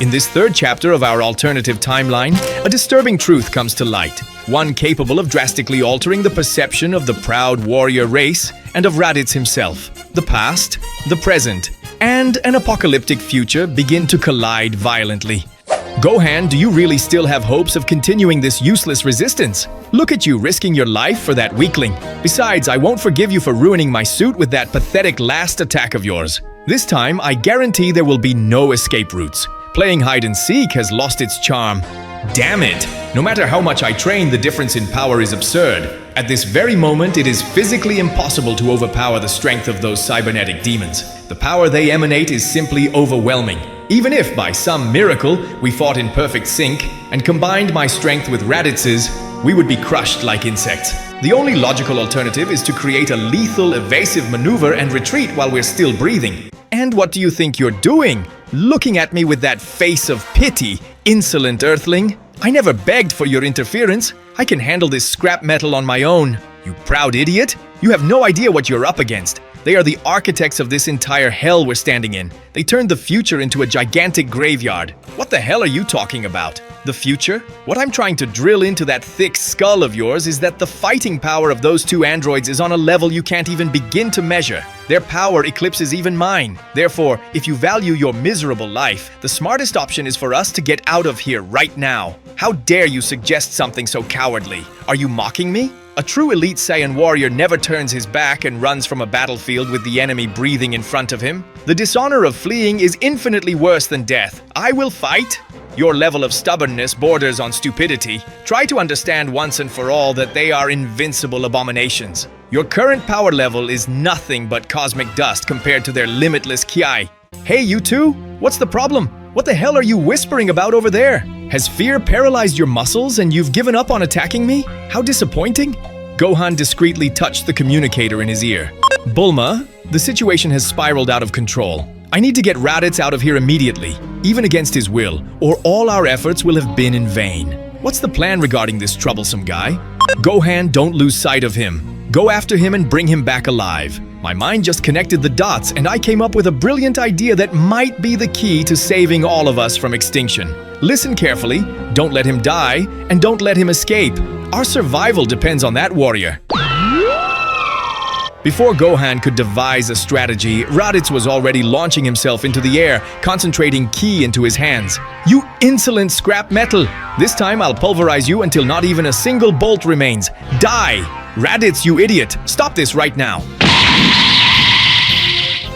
In this third chapter of our alternative timeline, a disturbing truth comes to light, one capable of drastically altering the perception of the proud warrior race and of Raditz himself. The past, the present, and an apocalyptic future begin to collide violently. Gohan, do you really still have hopes of continuing this useless resistance? Look at you risking your life for that weakling. Besides, I won't forgive you for ruining my suit with that pathetic last attack of yours. This time, I guarantee there will be no escape routes. Playing hide and seek has lost its charm. Damn it! No matter how much I train, the difference in power is absurd. At this very moment, it is physically impossible to overpower the strength of those cybernetic demons. The power they emanate is simply overwhelming. Even if, by some miracle, we fought in perfect sync and combined my strength with Raditz's, we would be crushed like insects. The only logical alternative is to create a lethal, evasive maneuver and retreat while we're still breathing. And what do you think you're doing? Looking at me with that face of pity, insolent earthling? I never begged for your interference. I can handle this scrap metal on my own. You proud idiot! You have no idea what you're up against. They are the architects of this entire hell we're standing in. They turned the future into a gigantic graveyard. What the hell are you talking about? The future? What I'm trying to drill into that thick skull of yours is that the fighting power of those two androids is on a level you can't even begin to measure. Their power eclipses even mine. Therefore, if you value your miserable life, the smartest option is for us to get out of here right now. How dare you suggest something so cowardly? Are you mocking me? A true elite Saiyan warrior never turns his back and runs from a battlefield with the enemy breathing in front of him. The dishonor of fleeing is infinitely worse than death. I will fight. Your level of stubbornness borders on stupidity. Try to understand once and for all that they are invincible abominations. Your current power level is nothing but cosmic dust compared to their limitless ki. Hey, you two? What's the problem? What the hell are you whispering about over there? Has fear paralyzed your muscles and you've given up on attacking me? How disappointing! Gohan discreetly touched the communicator in his ear. Bulma, the situation has spiraled out of control. I need to get Raditz out of here immediately, even against his will, or all our efforts will have been in vain. What's the plan regarding this troublesome guy? Gohan, don't lose sight of him. Go after him and bring him back alive. My mind just connected the dots and I came up with a brilliant idea that might be the key to saving all of us from extinction. Listen carefully, don't let him die, and don't let him escape. Our survival depends on that warrior. Before Gohan could devise a strategy, Raditz was already launching himself into the air, concentrating ki into his hands. You insolent scrap metal! This time I'll pulverize you until not even a single bolt remains. Die! Raditz, you idiot! Stop this right now!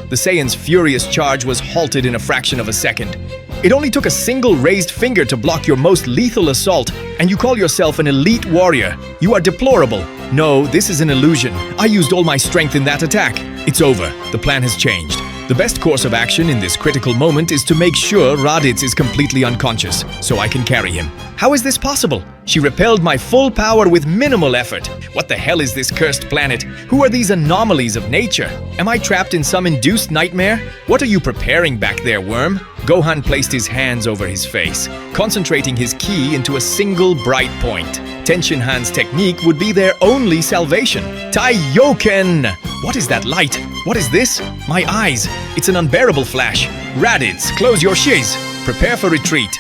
The Saiyan's furious charge was halted in a fraction of a second. It only took a single raised finger to block your most lethal assault, and you call yourself an elite warrior. You are deplorable. No, this is an illusion. I used all my strength in that attack. It's over. The plan has changed. The best course of action in this critical moment is to make sure Raditz is completely unconscious, so I can carry him. How is this possible? She repelled my full power with minimal effort. What the hell is this cursed planet? Who are these anomalies of nature? Am I trapped in some induced nightmare? What are you preparing back there, worm? Gohan placed his hands over his face, concentrating his ki into a single bright point. Tenshinhan's technique would be their only salvation. Taiyoken! What is that light? What is this? My eyes. It's an unbearable flash. Raditz, close your shiz. Prepare for retreat.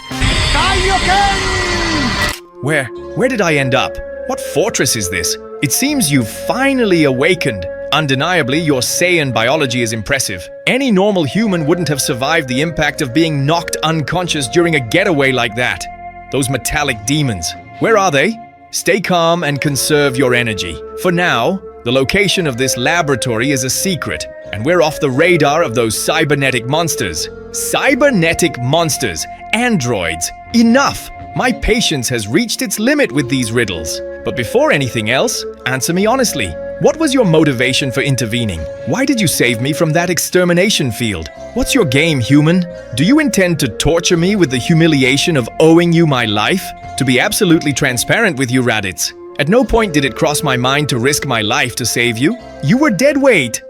Taiyoken! Where did I end up? What fortress is this? It seems you've finally awakened. Undeniably, your Saiyan biology is impressive. Any normal human wouldn't have survived the impact of being knocked unconscious during a getaway like that. Those metallic demons. Where are they? Stay calm and conserve your energy. For now, the location of this laboratory is a secret, and we're off the radar of those cybernetic monsters. Cybernetic monsters! Androids! Enough! My patience has reached its limit with these riddles. But before anything else, answer me honestly. What was your motivation for intervening? Why did you save me from that extermination field? What's your game, human? Do you intend to torture me with the humiliation of owing you my life? To be absolutely transparent with you, Raditz, at no point did it cross my mind to risk my life to save you. You were dead weight.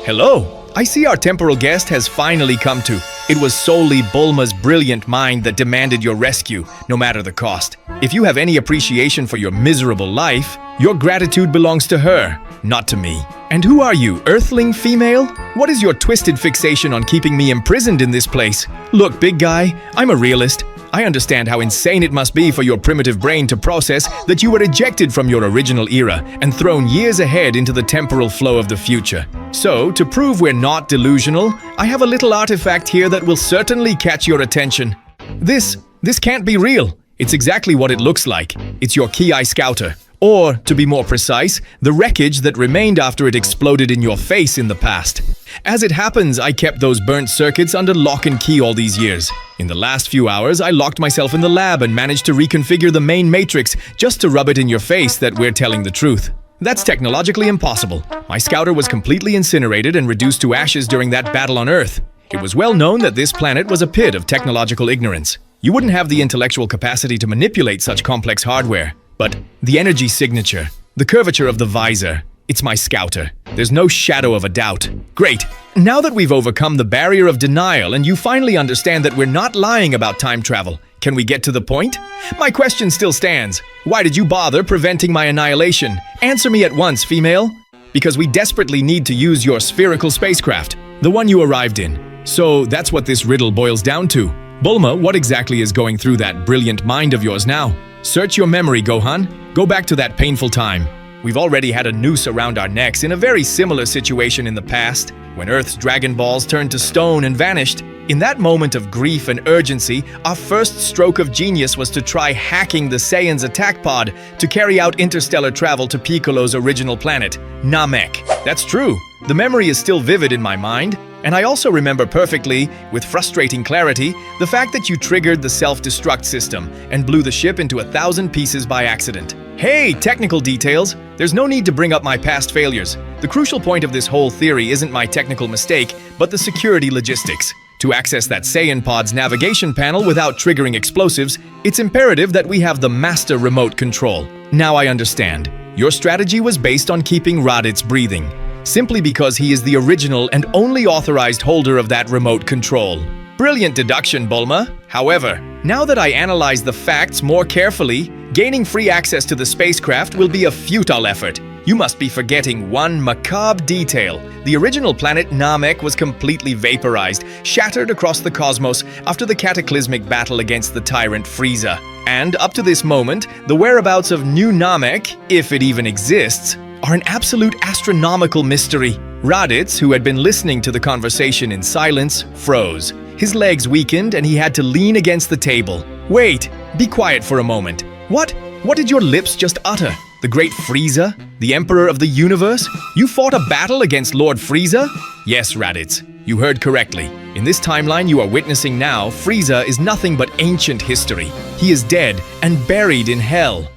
Hello. I see our temporal guest has finally come to. It was solely Bulma's brilliant mind that demanded your rescue, no matter the cost. If you have any appreciation for your miserable life, your gratitude belongs to her. Not to me. And who are you, Earthling female? What is your twisted fixation on keeping me imprisoned in this place? Look, big guy, I'm a realist. I understand how insane it must be for your primitive brain to process that you were ejected from your original era and thrown years ahead into the temporal flow of the future. So, to prove we're not delusional, I have a little artifact here that will certainly catch your attention. This can't be real. It's exactly what it looks like. It's your Ki Scouter. Or, to be more precise, the wreckage that remained after it exploded in your face in the past. As it happens, I kept those burnt circuits under lock and key all these years. In the last few hours, I locked myself in the lab and managed to reconfigure the main matrix just to rub it in your face that we're telling the truth. That's technologically impossible. My scouter was completely incinerated and reduced to ashes during that battle on Earth. It was well known that this planet was a pit of technological ignorance. You wouldn't have the intellectual capacity to manipulate such complex hardware. But the energy signature, the curvature of the visor, it's my scouter. There's no shadow of a doubt. Great. Now that we've overcome the barrier of denial and you finally understand that we're not lying about time travel, can we get to the point? My question still stands. Why did you bother preventing my annihilation? Answer me at once, female. Because we desperately need to use your spherical spacecraft, the one you arrived in. So that's what this riddle boils down to. Bulma, what exactly is going through that brilliant mind of yours now? Search your memory, Gohan. Go back to that painful time. We've already had a noose around our necks in a very similar situation in the past, when Earth's Dragon Balls turned to stone and vanished. In that moment of grief and urgency, our first stroke of genius was to try hacking the Saiyan's attack pod to carry out interstellar travel to Piccolo's original planet, Namek. That's true. The memory is still vivid in my mind, and I also remember perfectly, with frustrating clarity, the fact that you triggered the self-destruct system and blew the ship into 1,000 pieces by accident. Hey, technical details! There's no need to bring up my past failures. The crucial point of this whole theory isn't my technical mistake, but the security logistics. To access that Saiyan pod's navigation panel without triggering explosives, it's imperative that we have the master remote control. Now I understand. Your strategy was based on keeping Raditz breathing, simply because he is the original and only authorized holder of that remote control. Brilliant deduction, Bulma. However, now that I analyze the facts more carefully, gaining free access to the spacecraft will be a futile effort. You must be forgetting one macabre detail. The original planet Namek was completely vaporized, shattered across the cosmos after the cataclysmic battle against the tyrant Frieza. And up to this moment, the whereabouts of New Namek, if it even exists, are an absolute astronomical mystery. Raditz, who had been listening to the conversation in silence, froze. His legs weakened and he had to lean against the table. Wait, be quiet for a moment. What did your lips just utter? The great Frieza? The Emperor of the Universe? You fought a battle against Lord Frieza? Yes, Raditz, you heard correctly. In this timeline you are witnessing now, Frieza is nothing but ancient history. He is dead and buried in hell.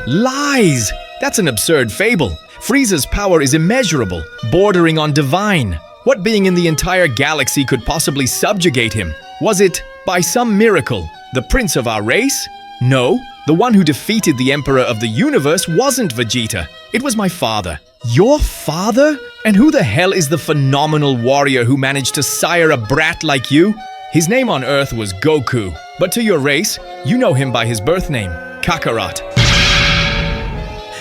Lies! That's an absurd fable. Frieza's power is immeasurable, bordering on divine. What being in the entire galaxy could possibly subjugate him? Was it, by some miracle, the prince of our race? No, the one who defeated the Emperor of the Universe wasn't Vegeta. It was my father. Your father? And who the hell is the phenomenal warrior who managed to sire a brat like you? His name on Earth was Goku, but to your race, you know him by his birth name, Kakarot.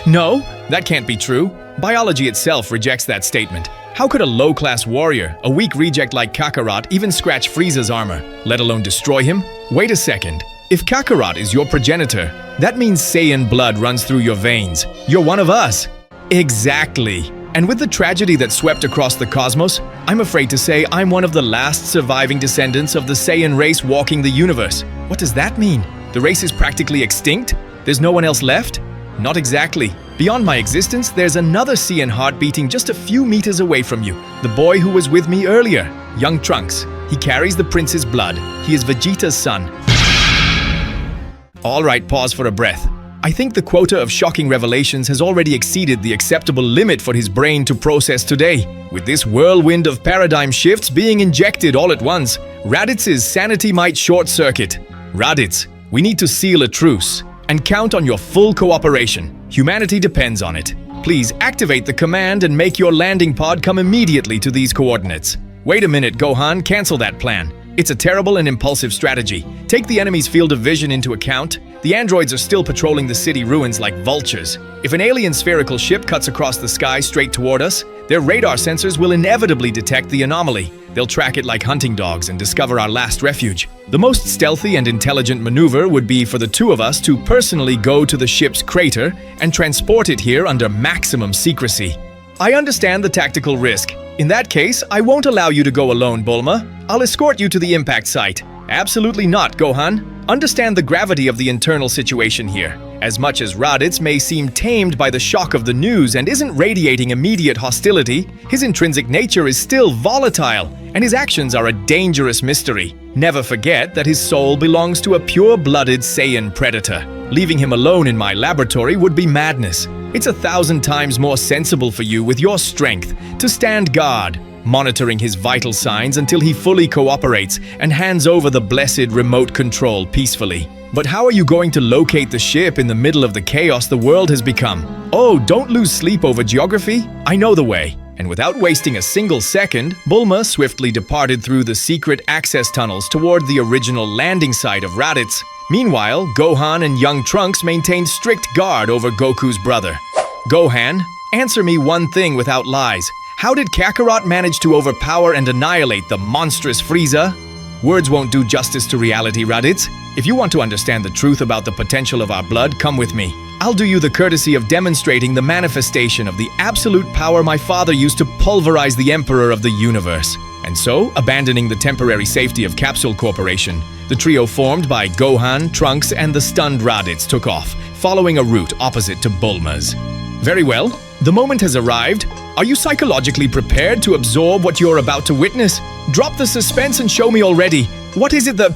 No, that can't be true. Biology itself rejects that statement. How could a low-class warrior, a weak reject like Kakarot, even scratch Frieza's armor, let alone destroy him? Wait a second. If Kakarot is your progenitor, that means Saiyan blood runs through your veins. You're one of us. Exactly. And with the tragedy that swept across the cosmos, I'm afraid to say I'm one of the last surviving descendants of the Saiyan race walking the universe. What does that mean? The race is practically extinct? There's no one else left? Not exactly. Beyond my existence, there's another Saiyan heart beating just a few meters away from you. The boy who was with me earlier, young Trunks. He carries the prince's blood. He is Vegeta's son. All right, pause for a breath. I think the quota of shocking revelations has already exceeded the acceptable limit for his brain to process today. With this whirlwind of paradigm shifts being injected all at once, Raditz's sanity might short-circuit. Raditz, we need to seal a truce and count on your full cooperation. Humanity depends on it. Please activate the command and make your landing pod come immediately to these coordinates. Wait a minute, Gohan, cancel that plan. It's a terrible and impulsive strategy. Take the enemy's field of vision into account. The androids are still patrolling the city ruins like vultures. If an alien spherical ship cuts across the sky straight toward us, their radar sensors will inevitably detect the anomaly. They'll track it like hunting dogs and discover our last refuge. The most stealthy and intelligent maneuver would be for the two of us to personally go to the ship's crater and transport it here under maximum secrecy. I understand the tactical risk. In that case, I won't allow you to go alone, Bulma. I'll escort you to the impact site. Absolutely not, Gohan. Understand the gravity of the internal situation here. As much as Raditz may seem tamed by the shock of the news and isn't radiating immediate hostility, his intrinsic nature is still volatile, and his actions are a dangerous mystery. Never forget that his soul belongs to a pure-blooded Saiyan predator. Leaving him alone in my laboratory would be madness. It's 1,000 times more sensible for you, with your strength, to stand guard, monitoring his vital signs until he fully cooperates and hands over the blessed remote control peacefully. But how are you going to locate the ship in the middle of the chaos the world has become? Oh, don't lose sleep over geography. I know the way. And without wasting a single second, Bulma swiftly departed through the secret access tunnels toward the original landing site of Raditz. Meanwhile, Gohan and young Trunks maintained strict guard over Goku's brother. Gohan, answer me one thing without lies. How did Kakarot manage to overpower and annihilate the monstrous Frieza? Words won't do justice to reality, Raditz. If you want to understand the truth about the potential of our blood, come with me. I'll do you the courtesy of demonstrating the manifestation of the absolute power my father used to pulverize the Emperor of the Universe. And so, abandoning the temporary safety of Capsule Corporation, the trio formed by Gohan, Trunks, and the stunned Raditz took off, following a route opposite to Bulma's. Very well, the moment has arrived. Are you psychologically prepared to absorb what you're about to witness? Drop the suspense and show me already. What is it that...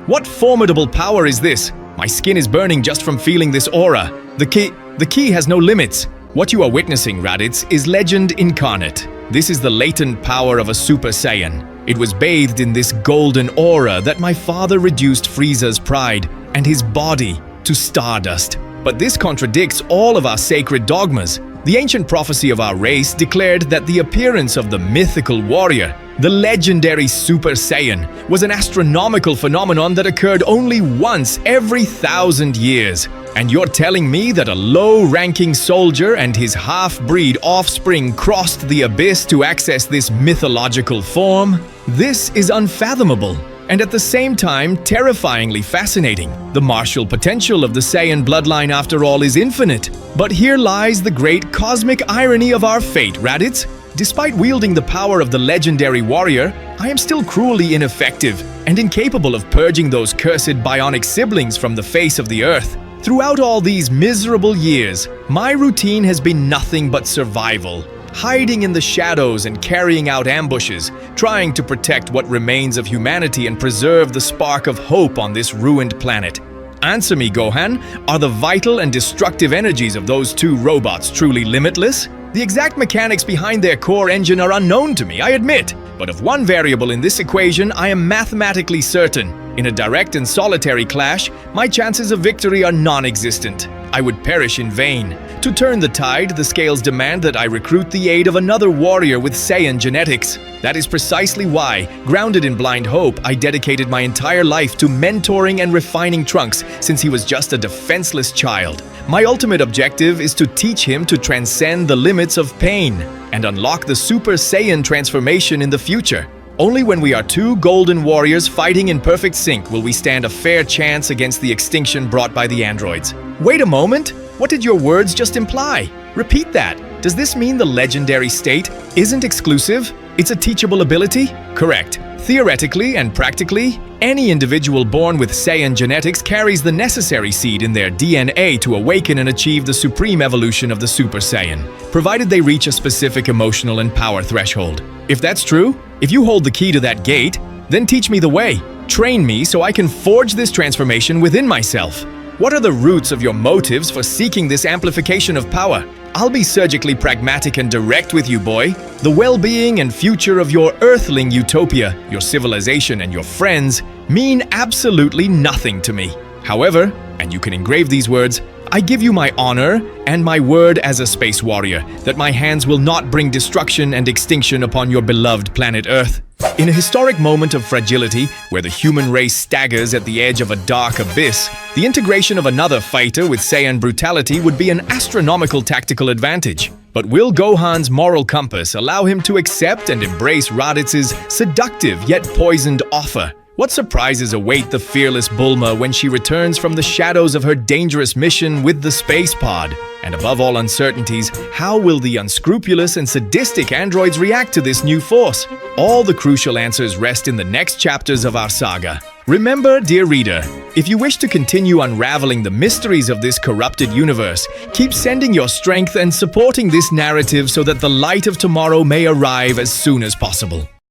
What formidable power is this? My skin is burning just from feeling this aura. The key has no limits. What you are witnessing, Raditz, is legend incarnate. This is the latent power of a Super Saiyan. It was bathed in this golden aura that my father reduced Frieza's pride and his body to stardust. But this contradicts all of our sacred dogmas. The ancient prophecy of our race declared that the appearance of the mythical warrior, the legendary Super Saiyan, was an astronomical phenomenon that occurred only once every 1,000 years. And you're telling me that a low-ranking soldier and his half-breed offspring crossed the abyss to access this mythological form? This is unfathomable, and at the same time terrifyingly fascinating. The martial potential of the Saiyan bloodline, after all, is infinite. But here lies the great cosmic irony of our fate, Raditz. Despite wielding the power of the legendary warrior, I am still cruelly ineffective and incapable of purging those cursed bionic siblings from the face of the earth. Throughout all these miserable years, my routine has been nothing but survival, hiding in the shadows and carrying out ambushes, trying to protect what remains of humanity and preserve the spark of hope on this ruined planet. Answer me, Gohan, are the vital and destructive energies of those two robots truly limitless? The exact mechanics behind their core engine are unknown to me, I admit. But of one variable in this equation, I am mathematically certain. In a direct and solitary clash, my chances of victory are non-existent. I would perish in vain. To turn the tide, the scales demand that I recruit the aid of another warrior with Saiyan genetics. That is precisely why, grounded in blind hope, I dedicated my entire life to mentoring and refining Trunks since he was just a defenseless child. My ultimate objective is to teach him to transcend the limits of pain and unlock the Super Saiyan transformation in the future. Only when we are two golden warriors fighting in perfect sync will we stand a fair chance against the extinction brought by the androids. Wait a moment! What did your words just imply? Repeat that. Does this mean the legendary state isn't exclusive? It's a teachable ability? Correct. Theoretically and practically, any individual born with Saiyan genetics carries the necessary seed in their DNA to awaken and achieve the supreme evolution of the Super Saiyan, provided they reach a specific emotional and power threshold. If that's true, if you hold the key to that gate, then teach me the way. Train me so I can forge this transformation within myself. What are the roots of your motives for seeking this amplification of power? I'll be surgically pragmatic and direct with you, boy. The well-being and future of your earthling utopia, your civilization, and your friends mean absolutely nothing to me. However, and you can engrave these words, I give you my honor and my word as a space warrior that my hands will not bring destruction and extinction upon your beloved planet Earth. In a historic moment of fragility, where the human race staggers at the edge of a dark abyss, the integration of another fighter with Saiyan brutality would be an astronomical tactical advantage. But will Gohan's moral compass allow him to accept and embrace Raditz's seductive yet poisoned offer? What surprises await the fearless Bulma when she returns from the shadows of her dangerous mission with the space pod? And above all uncertainties, how will the unscrupulous and sadistic androids react to this new force? All the crucial answers rest in the next chapters of our saga. Remember, dear reader, if you wish to continue unraveling the mysteries of this corrupted universe, keep sending your strength and supporting this narrative so that the light of tomorrow may arrive as soon as possible.